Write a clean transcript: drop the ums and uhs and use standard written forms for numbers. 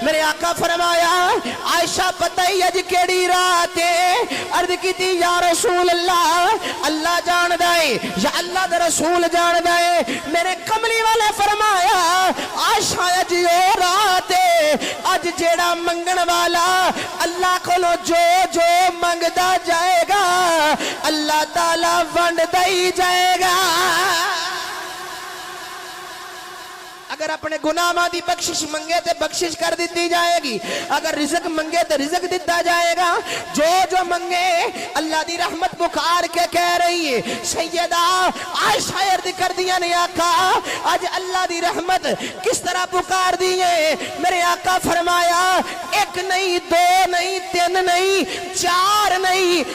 मेरे आका फरमाया आयशा पता ही अज केड़ी रात है। अर्ज की या रसूल अल्लाह अल्लाह जानदा है या अल्लाह दा रसूल जानदा है। मेरे कमली वाले फरमाया आयशा अज ओ रात है अज जेड़ा मंगण वाला अल्लाह कोलो जो जो मंगदा जाएगा अल्लाह ताला वंडदा ही जाएगा। अगर अपने गुनाहों की बख्शिश मंगे तो बख्शिश कर दी जाएगी, अगर रिज़्क मंगे तो रिज़्क दिता जाएगा। जो जो मंगे अल्लाह की रहमत पुकार के कह रही है। सैयदा आयशा अर्ज़ कर दिया ने आका आज अल्लाह की रहमत किस तरह पुकार दी है। मेरे आका फरमाया एक नहीं दो नहीं तीन नहीं चार नहीं